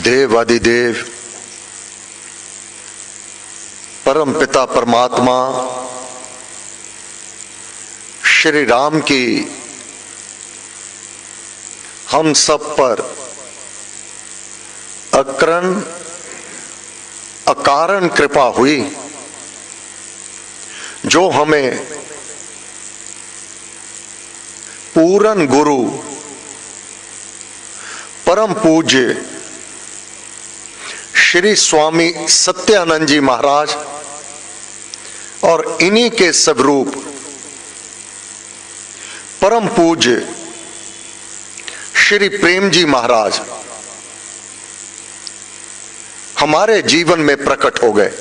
देवादिदेव परम पिता परमात्मा श्री राम की हम सब पर अकारण कृपा हुई, जो हमें पूर्ण गुरु परम पूज्य श्री स्वामी सत्यानंद जी महाराज और इन्हीं के स्वरूप परम पूज्य श्री प्रेम जी महाराज हमारे जीवन में प्रकट हो गए।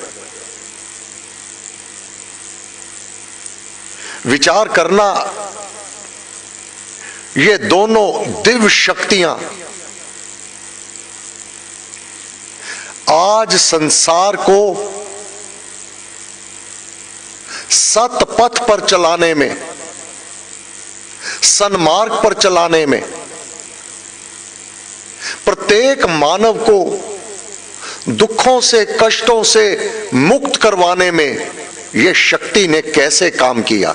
विचार करना, ये दोनों दिव्य शक्तियां आज संसार को सत पथ पर चलाने में, सन्मार्ग पर चलाने में, प्रत्येक मानव को दुखों से कष्टों से मुक्त करवाने में यह शक्ति ने कैसे काम किया।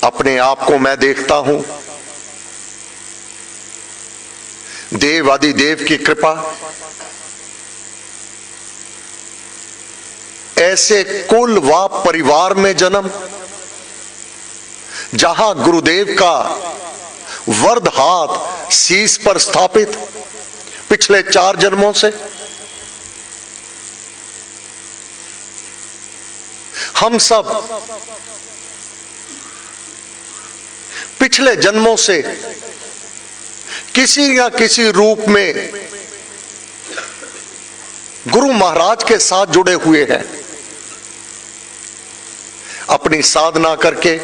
अपने आप को मैं देखता हूं, देवादिदेव की कृपा, ऐसे कुल व परिवार में जन्म जहां गुरुदेव का वरद हाथ शीश पर स्थापित पिछले 4 जन्मों से। हम सब पिछले जन्मों से किसी या किसी रूप में गुरु महाराज के साथ जुड़े हुए हैं। अपनी साधना करके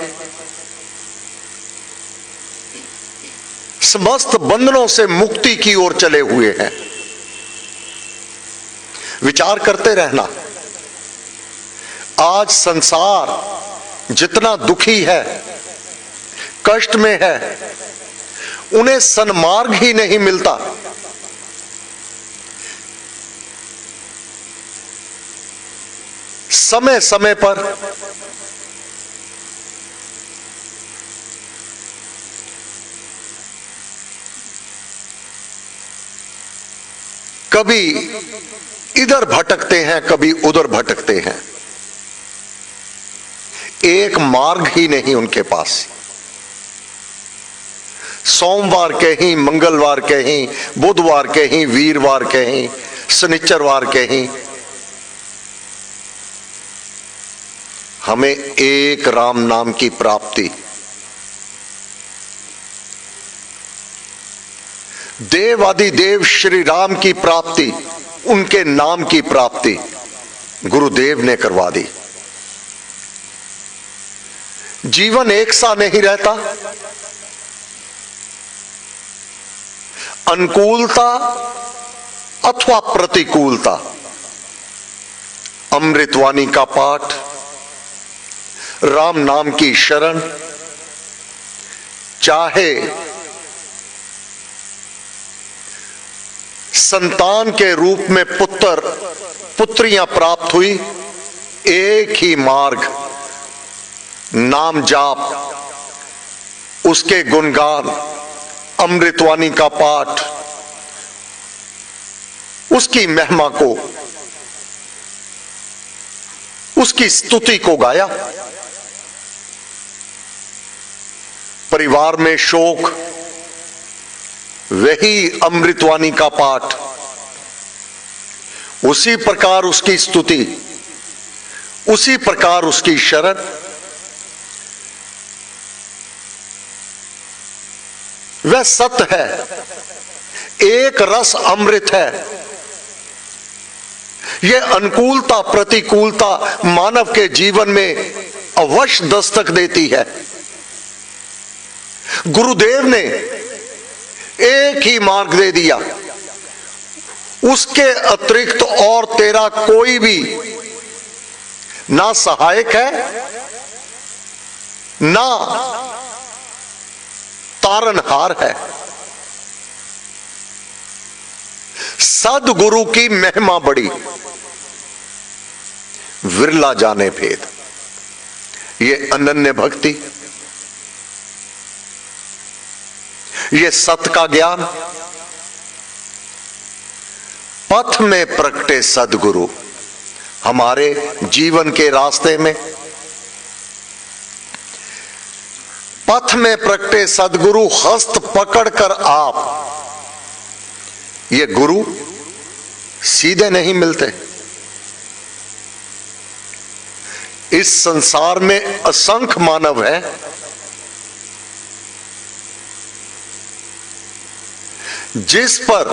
समस्त बंधनों से मुक्ति की ओर चले हुए हैं। विचार करते रहना, आज संसार जितना दुखी है, कष्ट में है, उन्हें सन्मार्ग ही नहीं मिलता। समय समय पर कभी इधर भटकते हैं, कभी उधर भटकते हैं। एक मार्ग ही नहीं उनके पास। सोमवार कहीं, मंगलवार कहीं, बुधवार कहीं, वीरवार कहीं, शनिचरवार कहीं, हमें एक राम नाम की प्राप्ति, देवादिदेव श्री राम की प्राप्ति, उनके नाम की प्राप्ति गुरुदेव ने करवा दी। जीवन एक सा नहीं रहता। अनुकूलता अथवा प्रतिकूलता, अमृतवाणी का पाठ, राम नाम की शरण, चाहे संतान के रूप में पुत्र पुत्रियां प्राप्त हुई, एक ही मार्ग, नाम जाप, उसके गुणगान, अमृतवाणी का पाठ, उसकी महिमा को, उसकी स्तुति को गाया। परिवार में शोक, वही अमृतवाणी का पाठ, उसी प्रकार उसकी स्तुति, उसी प्रकार उसकी शरण। वह सत्य है, एक रस अमृत है। यह अनुकूलता प्रतिकूलता मानव के जीवन में अवश्य दस्तक देती है। गुरुदेव ने एक ही मार्ग दे दिया, उसके अतिरिक्त और तेरा कोई भी ना सहायक है, ना तारनहार है। सदगुरु की महिमा बड़ी, विरला जाने भेद। ये अनन्य भक्ति, ये सत का ज्ञान, पथ में प्रगटे सदगुरु हमारे जीवन के रास्ते में। पथ में प्रगटे सदगुरु हस्त पकड़कर आप, ये गुरु सीधे नहीं मिलते। इस संसार में असंख्य मानव है, जिस पर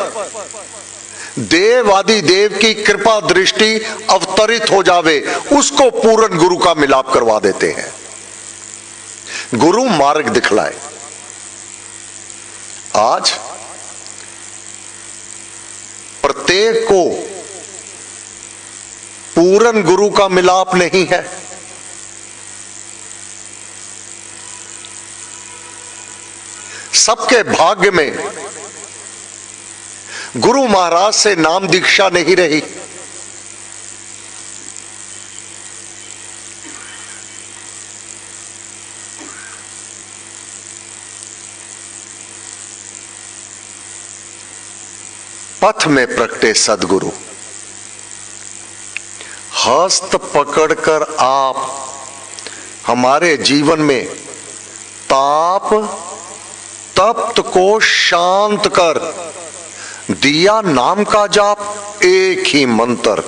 देव आदि देव की कृपा दृष्टि अवतरित हो जावे, उसको पूर्ण गुरु का मिलाप करवा देते हैं। गुरु मार्ग दिखलाए। आज प्रत्येक को पूर्ण गुरु का मिलाप नहीं है। सबके भाग्य में गुरु महाराज से नाम दीक्षा नहीं रही। पथ में प्रगटे सदगुरु हस्त पकड़कर आप हमारे जीवन में ताप तप्त को शांत कर दिया नाम का जाप, एक ही मंत्र,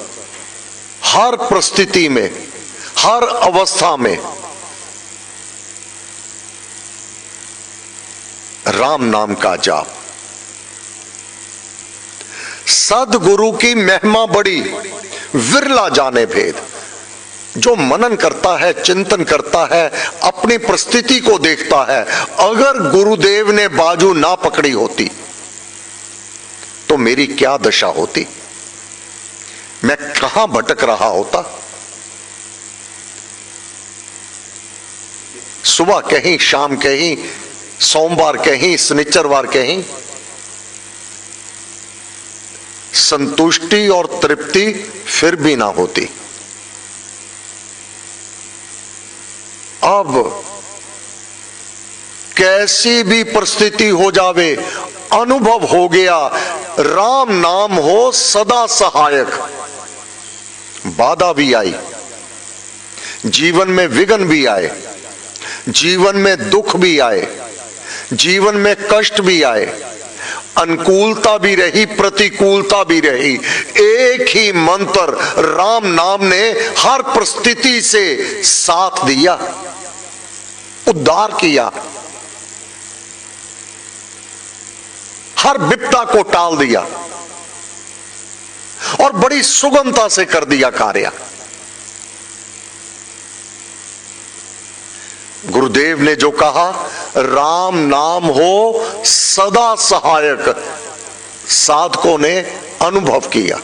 हर परिस्थिति में, हर अवस्था में राम नाम का जाप। सदगुरु की महिमा बड़ी, विरला जाने भेद। जो मनन करता है, चिंतन करता है, अपनी परिस्थिति को देखता है, अगर गुरुदेव ने बाजू ना पकड़ी होती तो मेरी क्या दशा होती, मैं कहां भटक रहा होता। सुबह कहीं, शाम कहीं, सोमवार कहीं, शनिचरवार कहीं। संतुष्टि और तृप्ति फिर भी ना होती। अब कैसी भी परिस्थिति हो जावे, अनुभव हो गया राम नाम हो सदा सहायक। बाधा भी आई, जीवन में विघ्न भी आए, जीवन में दुख भी आए, जीवन में कष्ट भी आए, अनुकूलता भी रही, प्रतिकूलता भी रही, एक ही मंत्र राम नाम ने हर परिस्थिति से साथ दिया, उद्धार किया, हर विपदा को टाल दिया और बड़ी सुगमता से कर दिया कार्य। गुरुदेव ने जो कहा, राम नाम हो सदा सहायक, साधकों ने अनुभव किया।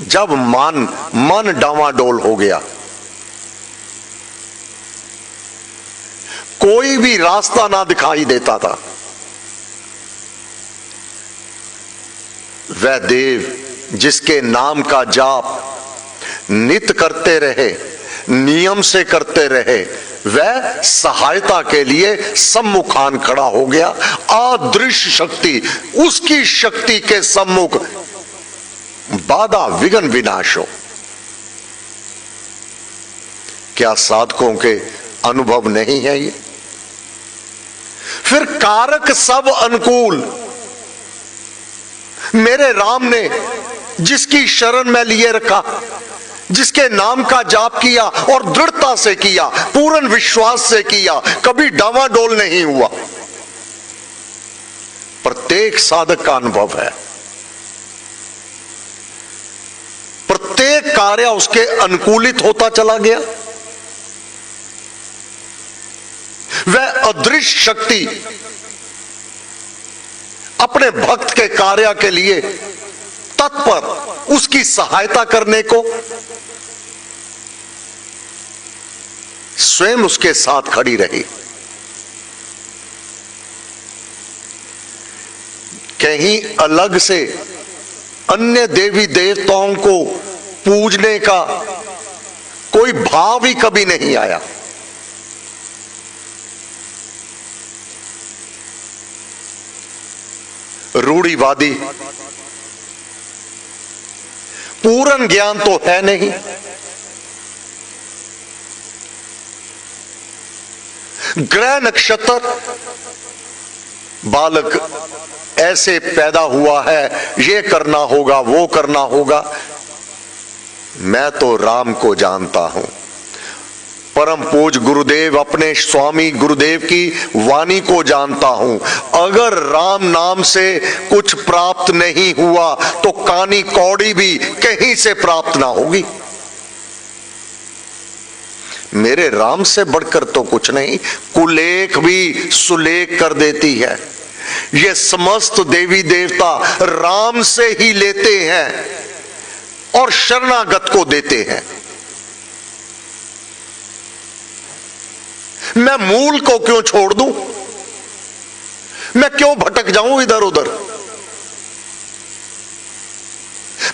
जब मन डावाडोल हो गया, कोई भी रास्ता ना दिखाई देता था, वह देव जिसके नाम का जाप नित करते रहे, नियम से करते रहे, वह सहायता के लिए सम्मुखान खड़ा हो गया। अदृश्य शक्ति, उसकी शक्ति के सम्मुख बाधा विघ्न विनाश हो। क्या साधकों के अनुभव नहीं है ये? फिर कारक सब अनुकूल, मेरे राम ने जिसकी शरण में लिए रखा, जिसके नाम का जाप किया और दृढ़ता से किया, पूर्ण विश्वास से किया, कभी डावाडोल नहीं हुआ। प्रत्येक साधक का अनुभव है, प्रत्येक कार्य उसके अनुकूलित होता चला गया। वह अदृश्य शक्ति अपने भक्त के कार्य के लिए तत्पर, उसकी सहायता करने को स्वयं उसके साथ खड़ी रही। कहीं अलग से अन्य देवी देवताओं को पूजने का कोई भाव ही कभी नहीं आया। रूढ़िवादी, पूर्ण ज्ञान तो है नहीं, ग्रह नक्षत्र बालक ऐसे पैदा हुआ है, ये करना होगा वो करना होगा। मैं तो राम को जानता हूं। परम पूज गुरुदेव अपने स्वामी गुरुदेव की वाणी को जानता हूं। अगर राम नाम से कुछ प्राप्त नहीं हुआ तो कानी कौड़ी भी कहीं से प्राप्त ना होगी। मेरे राम से बढ़कर तो कुछ नहीं, कुलेख भी सुलेख कर देती है। ये समस्त देवी देवता राम से ही लेते हैं और शरणागत को देते हैं। मैं मूल को क्यों छोड़ दूं? मैं क्यों भटक जाऊं इधर उधर?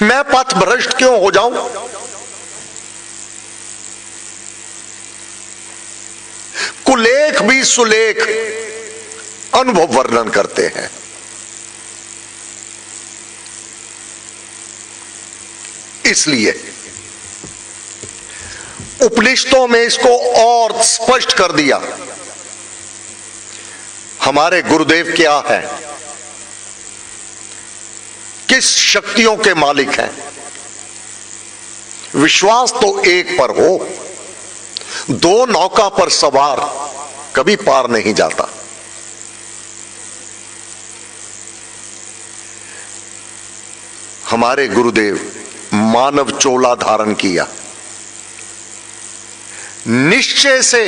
मैं पथ भ्रष्ट क्यों हो जाऊं? कुलेख भी सुलेख अनुभव वर्णन करते हैं। इसलिए उपनिषदों में इसको और स्पष्ट कर दिया। हमारे गुरुदेव क्या है, किस शक्तियों के मालिक हैं। विश्वास तो एक पर हो, दो नौका पर सवार कभी पार नहीं जाता। हमारे गुरुदेव मानव चोला धारण किया, निश्चय से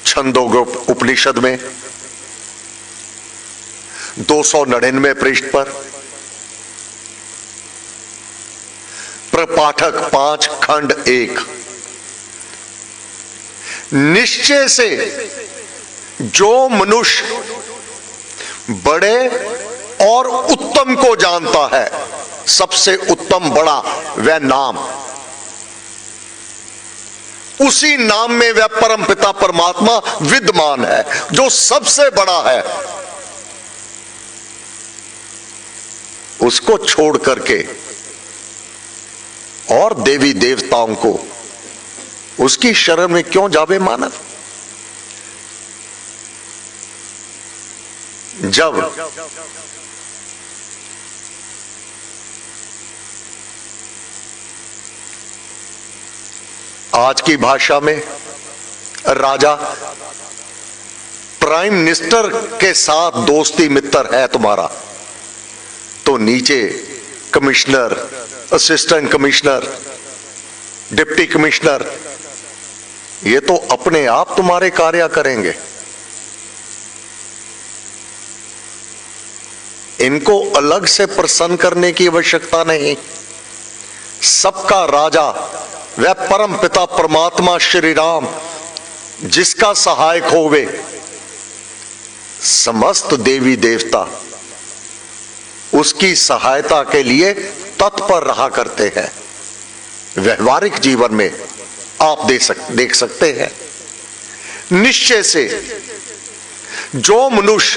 छंदोग्योप उपनिषद में 299 पृष्ठ पर, प्रपाठक 5 खंड 1, निश्चय से जो मनुष्य बड़े और उत्तम को जानता है, सबसे उत्तम बड़ा वह नाम, उसी नाम में वह परम पिता परमात्मा विद्यमान है जो सबसे बड़ा है। उसको छोड़ करके और देवी देवताओं को उसकी शरण में क्यों जावे मानव? जब आज की भाषा में राजा प्राइम मिनिस्टर के साथ दोस्ती मित्र है तुम्हारा, तो नीचे commissioner, assistant commissioner, deputy commissioner, ये तो अपने आप तुम्हारे कार्य करेंगे। इनको अलग से प्रसन्न करने की आवश्यकता नहीं। सबका राजा वह परम पिता परमात्मा श्री राम, जिसका सहायक होवे समस्त देवी देवता उसकी सहायता के लिए तत्पर रहा करते हैं। व्यवहारिक जीवन में आप देख सकते हैं। निश्चय से जो मनुष्य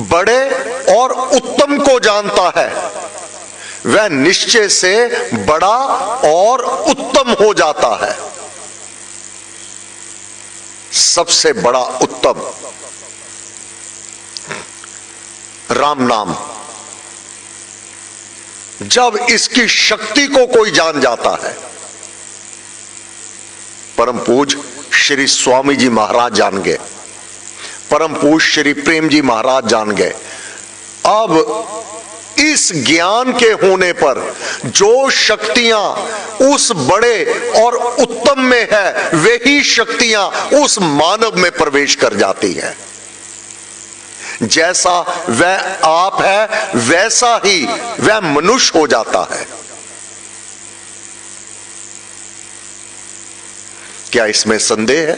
बड़े और उत्तम को जानता है, वह निश्चय से बड़ा और उत्तम हो जाता है। सबसे बड़ा उत्तम राम नाम। जब इसकी शक्ति को कोई जान जाता है, परम पूज श्री स्वामी जी महाराज जान गए, परम पूज श्री प्रेम जी महाराज जान गए। अब इस ज्ञान के होने पर जो शक्तियां उस बड़े और उत्तम में है, वही शक्तियां उस मानव में प्रवेश कर जाती है। जैसा वह आप है, वैसा ही वह मनुष्य हो जाता है। क्या इसमें संदेह है?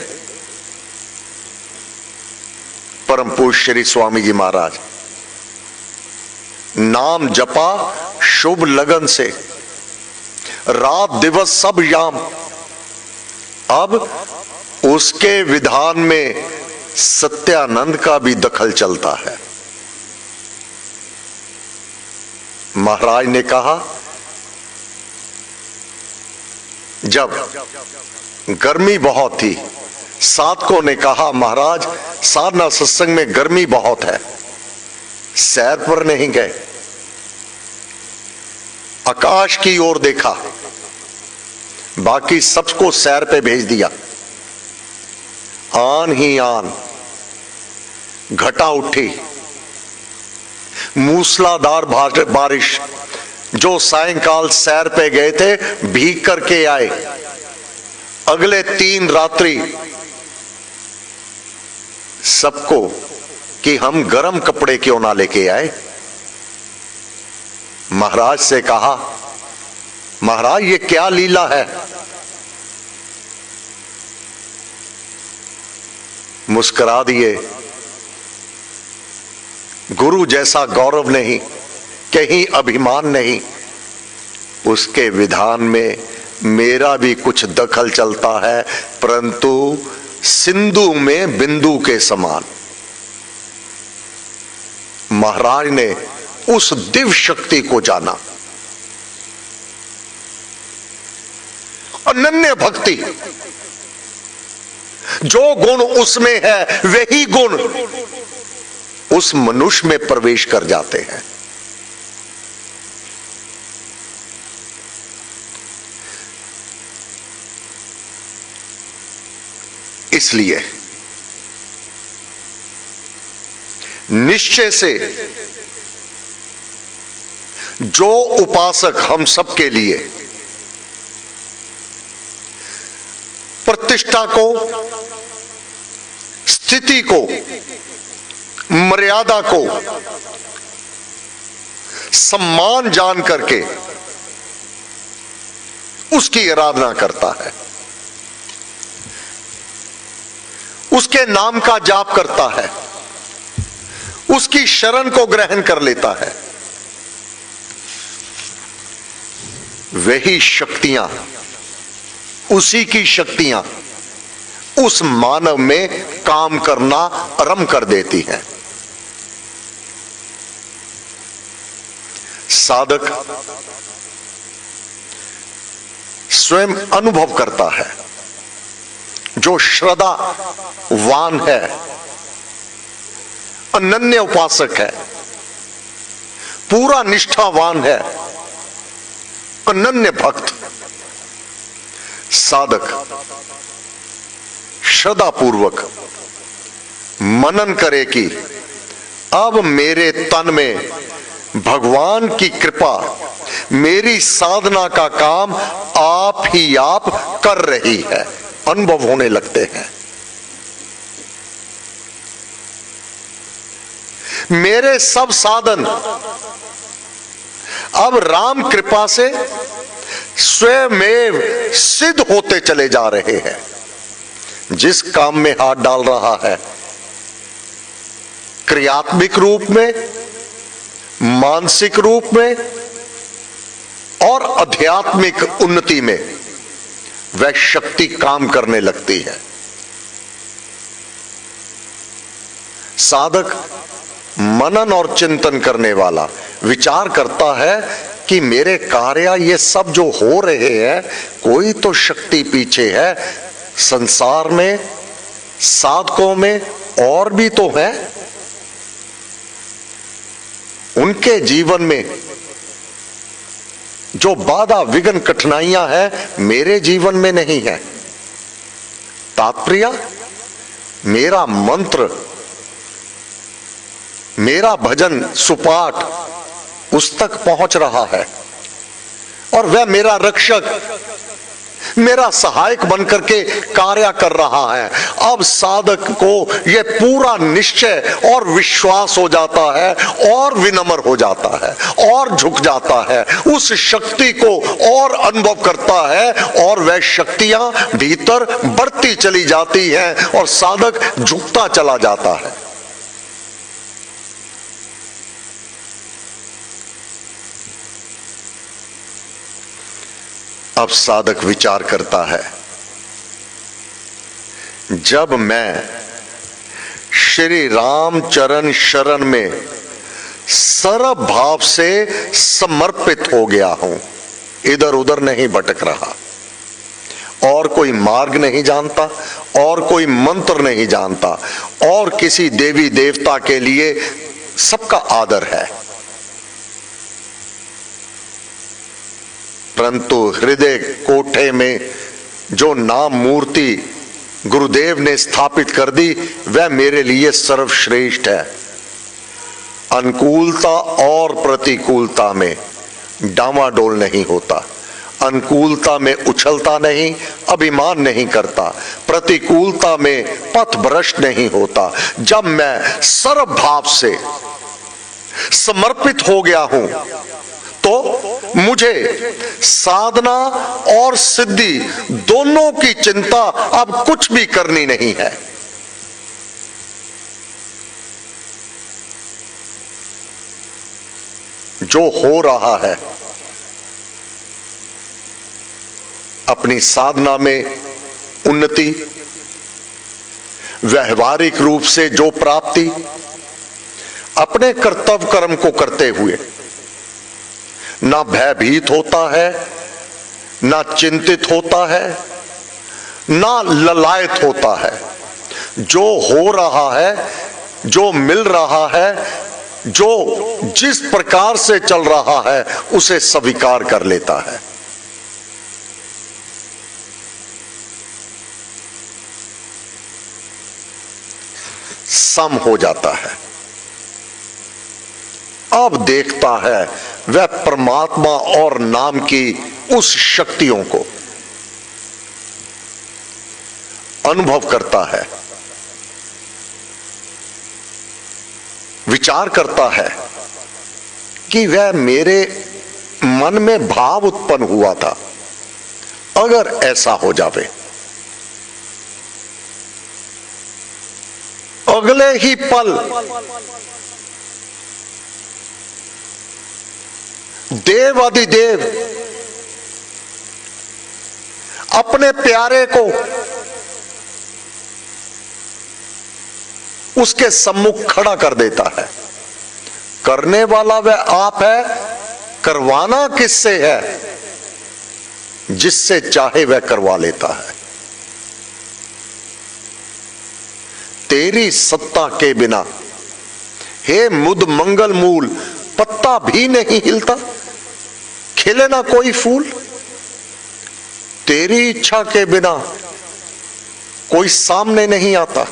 परम पूज्य श्री स्वामी जी महाराज, नाम जपा शुभ लगन से, रात दिवस सब याम। अब उसके विधान में सत्यानंद का भी दखल चलता है। महाराज ने कहा, जब गर्मी बहुत थी, साधकों ने कहा महाराज साधना सत्संग में गर्मी बहुत है, सैर पर नहीं गए। आकाश की ओर देखा, बाकी सबको सैर पे भेज दिया। आन ही आन घटा उठी, मूसलाधार बारिश। जो सायंकाल सैर पे गए थे भीग करके आए। अगले 3 रात्रि सबको कि हम गर्म कपड़े क्यों ना लेके आए। महाराज से कहा, महाराज ये क्या लीला है। मुस्कुरा दिए। गुरु जैसा गौरव नहीं, कहीं अभिमान नहीं। उसके विधान में मेरा भी कुछ दखल चलता है, परंतु सिंधु में बिंदु के समान। महाराज ने उस दिव्य शक्ति को जाना। अनन्य भक्ति, जो गुण उसमें है वही गुण उस मनुष्य में प्रवेश कर जाते हैं। इसलिए निश्चय से जो उपासक हम सबके लिए प्रतिष्ठा को, स्थिति को, मर्यादा को सम्मान जान करके उसकी आराधना करता है, उसके नाम का जाप करता है, उसकी शरण को ग्रहण कर लेता है, वही शक्तियां, उसी की शक्तियां उस मानव में काम करना आरंभ कर देती हैं। साधक स्वयं अनुभव करता है। जो श्रद्धावान है, अनन्य उपासक है, पूरा निष्ठावान है, अनन्य भक्त साधक श्रद्धा पूर्वक मनन करे कि अब मेरे तन में भगवान की कृपा मेरी साधना का काम आप ही आप कर रही है। अनुभव होने लगते हैं। मेरे सब साधन अब राम कृपा से स्वयं सिद्ध होते चले जा रहे हैं। जिस काम में हाथ डाल रहा है, क्रियात्मक रूप में, मानसिक रूप में और आध्यात्मिक उन्नति में, वह शक्ति काम करने लगती है। साधक मनन और चिंतन करने वाला विचार करता है कि मेरे कार्य ये सब जो हो रहे हैं, कोई तो शक्ति पीछे है। संसार में, साधकों में और भी तो है। उनके जीवन में जो बाधा विघ्न कठिनाइयां हैं, मेरे जीवन में नहीं है। तात्पर्य, मेरा मंत्र, मेरा भजन सुपाठ उस तक पहुंच रहा है और वह मेरा रक्षक, मेरा सहायक बनकर के कार्य कर रहा है। अब साधक को यह पूरा निश्चय और विश्वास हो जाता है और विनम्र हो जाता है और झुक जाता है, उस शक्ति को और अनुभव करता है और वह शक्तियां भीतर बढ़ती चली जाती हैं और साधक झुकता चला जाता है। अब साधक विचार करता है, जब मैं श्री राम चरण शरण में सर्व भाव से समर्पित हो गया हूं, इधर उधर नहीं भटक रहा, और कोई मार्ग नहीं जानता, और कोई मंत्र नहीं जानता, और किसी देवी देवता के लिए सबका आदर है, परंतु हृदय कोठे में जो नाम मूर्ति गुरुदेव ने स्थापित कर दी वह मेरे लिए सर्वश्रेष्ठ है। अनुकूलता और प्रतिकूलता में डामाडोल नहीं होता, अनुकूलता में उछलता नहीं, अभिमान नहीं करता, प्रतिकूलता में पथ भ्रष्ट नहीं होता। जब मैं सर्व भाव से समर्पित हो गया हूं तो मुझे साधना और सिद्धि दोनों की चिंता अब कुछ भी करनी नहीं है। जो हो रहा है, अपनी साधना में उन्नति, व्यवहारिक रूप से जो प्राप्ति, अपने कर्तव्य कर्म को करते हुए ना भयभीत होता है, ना चिंतित होता है, ना ललायत होता है। जो हो रहा है, जो मिल रहा है, जो जिस प्रकार से चल रहा है उसे स्वीकार कर लेता है। सम हो जाता है। अब देखता है वह परमात्मा और नाम की उस शक्तियों को अनुभव करता है, विचार करता है कि वह मेरे मन में भाव उत्पन्न हुआ था, अगर ऐसा हो जावे, अगले ही पल देव अधिदेव अपने प्यारे को उसके सम्मुख खड़ा कर देता है। करने वाला वह आप है, करवाना किससे है? जिससे चाहे वह करवा लेता है। तेरी सत्ता के बिना हे मुद मंगल मूल पत्ता भी नहीं हिलता, खिले ना कोई फूल। तेरी इच्छा के बिना कोई सामने नहीं आता।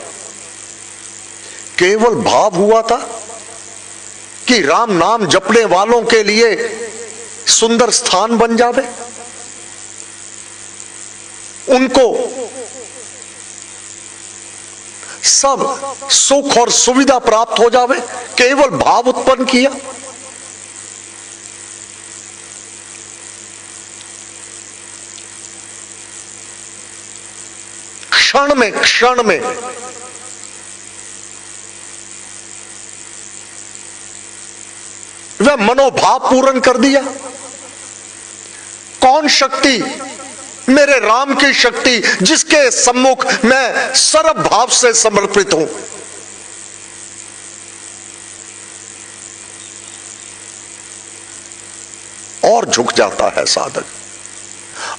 केवल भाव हुआ था कि राम नाम जपने वालों के लिए सुंदर स्थान बन जावे, उनको सब सुख और सुविधा प्राप्त हो जावे, केवल भाव उत्पन्न किया। क्षण में वह मनोभाव पूर्ण कर दिया। कौन शक्ति? मेरे राम की शक्ति, जिसके सम्मुख मैं सर्व भाव से समर्पित हूं। और झुक जाता है साधक,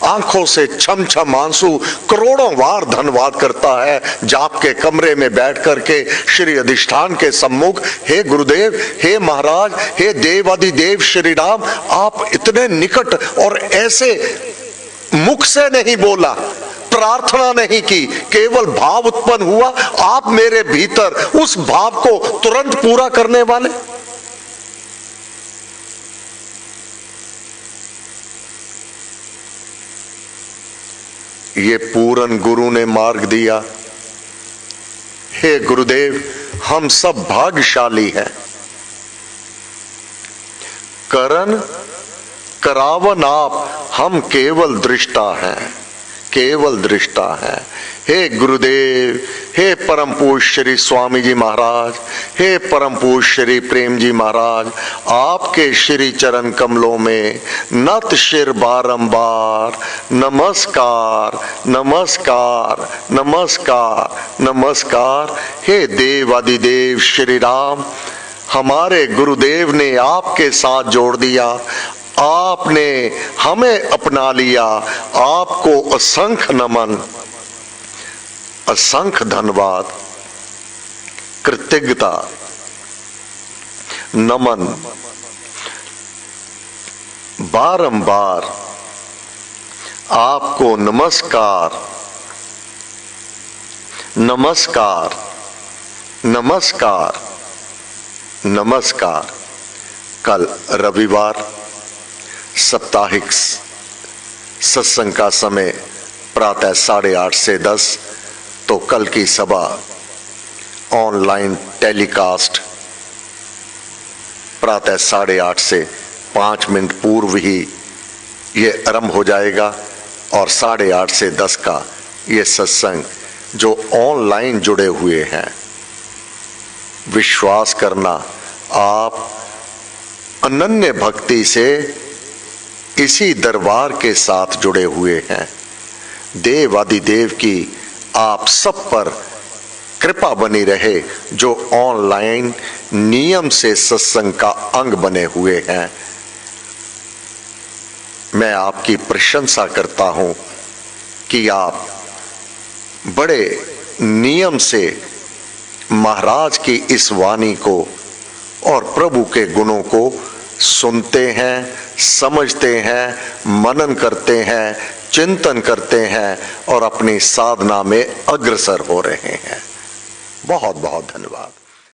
आंखों से छम छम आंसू करोड़ों बार धन्यवाद करता है। जाप के कमरे में बैठ करके श्री अधिष्ठान के सम्मुख, हे गुरुदेव, हे महाराज, हे देवादिदेव श्री राम, आप इतने निकट, और ऐसे मुख से नहीं बोला, प्रार्थना नहीं की, केवल भाव उत्पन्न हुआ। आप मेरे भीतर उस भाव को तुरंत पूरा करने वाले। ये पूरन गुरु ने मार्ग दिया। हे गुरुदेव, हम सब भाग्यशाली हैं। करन करावन आप, हम केवल दृष्टा हैं, केवल दृष्टा हैं। हे गुरुदेव, हे परम पूज्य श्री स्वामी जी महाराज, हे परम पूज्य श्री प्रेम जी महाराज, आपके श्री चरण कमलों में नत शिर बारंबार नमस्कार नमस्कार नमस्कार नमस्कार। हे देव आदिदेव श्री राम, हमारे गुरुदेव ने आपके साथ जोड़ दिया, आपने हमें अपना लिया, आपको असंख्य नमन, असंख्य धन्यवाद, कृतज्ञता, नमन। बारंबार आपको नमस्कार नमस्कार नमस्कार नमस्कार। कल रविवार साप्ताहिक सत्संग का समय प्रातः 8:30 से 10, तो कल की सभा ऑनलाइन टेलीकास्ट प्रातः 8:30 से 5 मिनट पूर्व ही ये आरंभ हो जाएगा। और 8:30 से 10 का ये सत्संग जो ऑनलाइन जुड़े हुए हैं, विश्वास करना आप अनन्य भक्ति से इसी दरबार के साथ जुड़े हुए हैं। देव आदिदेव की आप सब पर कृपा बनी रहे, जो ऑनलाइन नियम से सत्संग का अंग बने हुए हैं। मैं आपकी प्रशंसा करता हूं कि आप बड़े नियम से महाराज की इस वाणी को और प्रभु के गुणों को सुनते हैं, समझते हैं, मनन करते हैं, चिंतन करते हैं और अपनी साधना में अग्रसर हो रहे हैं। बहुत बहुत धन्यवाद।